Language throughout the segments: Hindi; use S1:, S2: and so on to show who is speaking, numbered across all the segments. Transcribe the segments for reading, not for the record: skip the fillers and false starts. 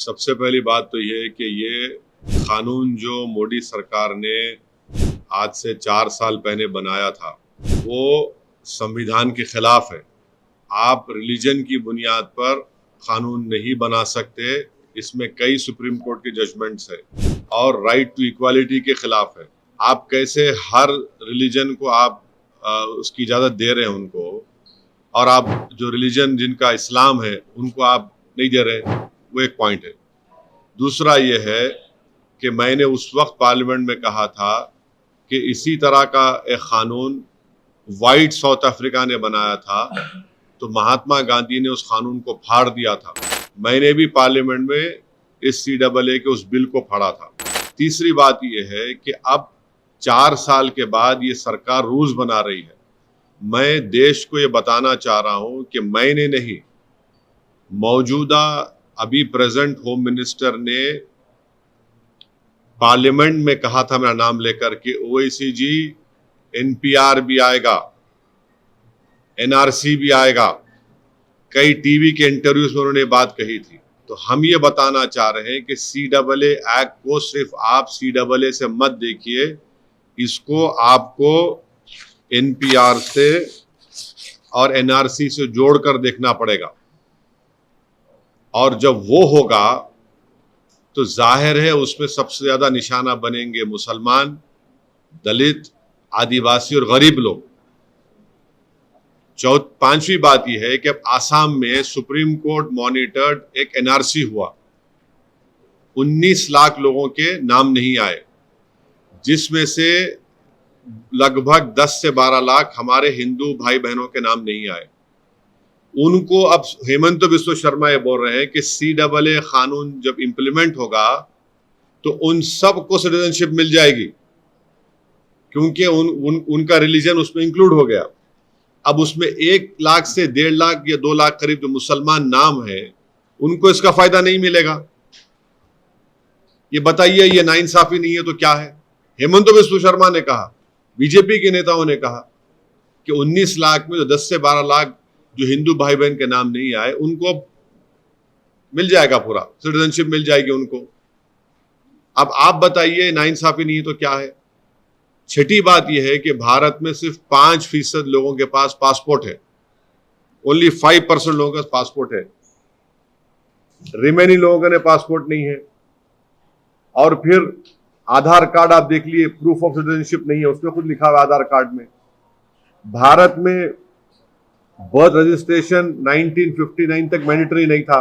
S1: सबसे पहली बात तो ये है कि ये कानून जो मोदी सरकार ने आज से 4 साल पहले बनाया था वो संविधान के खिलाफ है। आप रिलीजन की बुनियाद पर कानून नहीं बना सकते। इसमें कई सुप्रीम कोर्ट के जजमेंट्स है और राइट टू इक्वालिटी के खिलाफ है। आप कैसे हर रिलीजन को आप उसकी इजाज़त दे रहे हैं उनको, और आप जो रिलीजन जिनका इस्लाम है उनको आप नहीं दे रहे, वो एक पॉइंट है। दूसरा ये है कि मैंने उस वक्त पार्लियामेंट में कहा था कि इसी तरह का एक कानून वाइट साउथ अफ्रीका ने बनाया था, तो महात्मा गांधी ने उस कानून को फाड़ दिया था। मैंने भी पार्लियामेंट में इस CAA के उस बिल को फाड़ा था। तीसरी बात यह है कि अब 4 साल के बाद ये सरकार रूल्स बना रही है। मैं देश को ये बताना चाह रहा हूं कि मैंने नहीं, मौजूदा अभी प्रेजेंट होम मिनिस्टर ने पार्लियामेंट में कहा था मेरा नाम लेकर के OACG NPR भी आएगा, NRC भी आएगा। कई टीवी के इंटरव्यूज में उन्होंने बात कही थी। तो हम ये बताना चाह रहे हैं कि CAA एक्ट को सिर्फ आप CAA से मत देखिए, इसको आपको NPR से और NRC से जोड़कर देखना पड़ेगा। और जब वो होगा तो जाहिर है उसमें सबसे ज्यादा निशाना बनेंगे मुसलमान, दलित, आदिवासी और गरीब लोग। पांचवी बात यह है कि अब आसाम में सुप्रीम कोर्ट मॉनिटर्ड एक NRC हुआ। 19 लाख लोगों के नाम नहीं आए, जिसमें से लगभग 10 से 12 लाख हमारे हिंदू भाई बहनों के नाम नहीं आए। उनको अब हेमंत बिस्वा शर्मा ये बोल रहे हैं कि CAA कानून जब इंप्लीमेंट होगा तो उन सब को सिटीजनशिप मिल जाएगी, क्योंकि उनका रिलीजन उसमें इंक्लूड हो गया। अब उसमें 1 लाख से 1.5 लाख या 2 लाख करीब जो मुसलमान नाम है, उनको इसका फायदा नहीं मिलेगा। ये बताइए, ये नाइंसाफी नहीं है तो क्या है? हेमंत बिस्वा शर्मा ने कहा, बीजेपी के नेताओं ने कहा कि 19 लाख में जो 10 से 12 लाख जो हिंदू भाई बहन के नाम नहीं आए, उनको मिल जाएगा, पूरा सिटीजनशिप मिल जाएगी उनको। अब आप बताइए, नाइंसाफी नहीं है तो क्या है? छठी बात यह है कि भारत में सिर्फ 5% लोगों के पास पासपोर्ट है। ओनली 5% लोगों के पास पासपोर्ट है, रिमेनिंग लोगों ने पासपोर्ट नहीं है। और फिर आधार कार्ड आप देख लिए, प्रूफ ऑफ सिटीजनशिप नहीं है, उसमें खुद लिखा हुआ आधार कार्ड में। भारत में बर्थ रजिस्ट्रेशन 1959 तक मैंडेटरी नहीं था।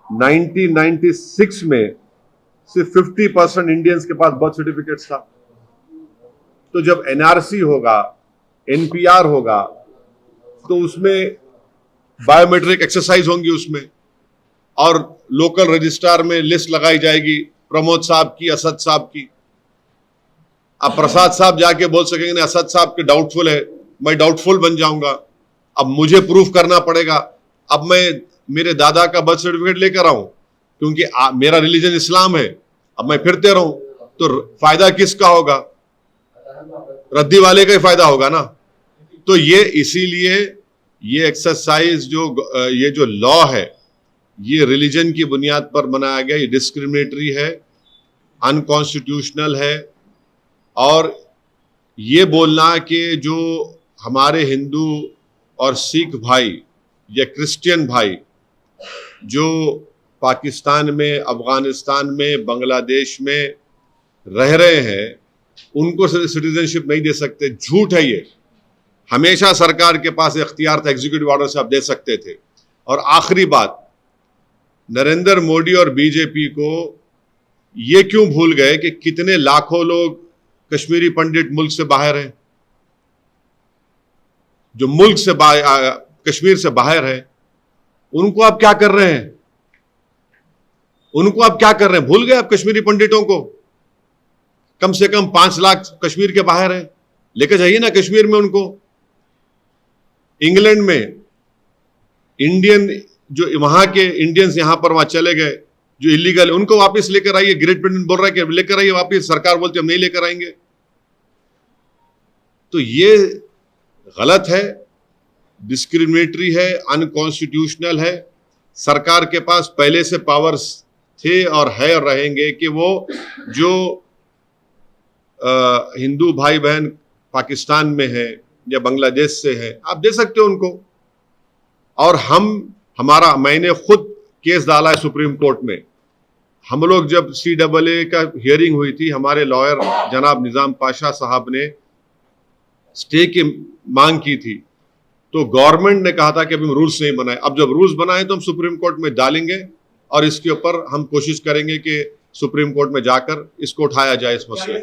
S1: 1996 में सिर्फ 50% इंडियंस के पास बर्थ सर्टिफिकेट्स था। तो जब NRC होगा, NPR होगा, तो उसमें बायोमेट्रिक एक्सरसाइज होंगी उसमें, और लोकल रजिस्ट्रार में लिस्ट लगाई जाएगी प्रमोद साहब की, असद साहब की। अब प्रसाद साहब जाके बोल सकेंगे नहीं, असद साहब के डाउटफुल है, मैं डाउटफुल बन जाऊंगा। अब मुझे प्रूफ करना पड़ेगा। अब मैं मेरे दादा का बर्थ सर्टिफिकेट लेकर आऊं, क्योंकि मेरा रिलीजन इस्लाम है। अब मैं फिरते रहूं तो फायदा किसका होगा? रद्दी वाले का ही फायदा होगा ना। तो ये इसीलिए ये एक्सरसाइज ये जो लॉ है, ये रिलीजन की बुनियाद पर बनाया गया, ये डिस्क्रिमिनेटरी है, अनकॉन्स्टिट्यूशनल है। और ये बोलना कि जो हमारे हिंदू और सिख भाई या क्रिश्चियन भाई जो पाकिस्तान में, अफगानिस्तान में, बांग्लादेश में रह रहे हैं, उनको सिटीजनशिप नहीं दे सकते, झूठ है ये। हमेशा सरकार के पास इख्तियार था, एग्जीक्यूटिव ऑर्डर से आप दे सकते थे। और आखिरी बात, नरेंद्र मोदी और बीजेपी को ये क्यों भूल गए कि कितने लाखों लोग कश्मीरी पंडित मुल्क से बाहर हैं, जो मुल्क से कश्मीर से बाहर है, उनको आप क्या कर रहे हैं? उनको आप क्या कर रहे हैं? भूल गए आप कश्मीरी पंडितों को? कम से कम 5 लाख कश्मीर के बाहर है, लेकर जाइए ना कश्मीर में उनको। इंग्लैंड में इंडियन जो वहां के इंडियंस यहां पर वहां चले गए जो इलीगल है, उनको वापस लेकर आइए। ग्रेट ब्रिटेन बोल रहा है कि लेकर आइए वापस, सरकार बोलती है हम नहीं लेकर आएंगे। तो ये गलत है, डिस्क्रिमिनेटरी है, अनकॉन्स्टिट्यूशनल है। सरकार के पास पहले से पावर्स थे और है और रहेंगे कि वो जो हिंदू भाई बहन पाकिस्तान में है या बांग्लादेश से है, आप दे सकते हो उनको। और मैंने खुद केस डाला है सुप्रीम कोर्ट में। हम लोग जब CAA का हियरिंग हुई थी, हमारे लॉयर जनाब निजाम पाशा साहब ने स्टे की मांग की थी, तो गवर्नमेंट ने कहा था कि अभी हम रूल्स नहीं बनाए। अब जब रूल्स बनाए तो हम सुप्रीम कोर्ट में डालेंगे और इसके ऊपर हम कोशिश करेंगे कि सुप्रीम कोर्ट में जाकर इसको उठाया जाए, इस मसले को।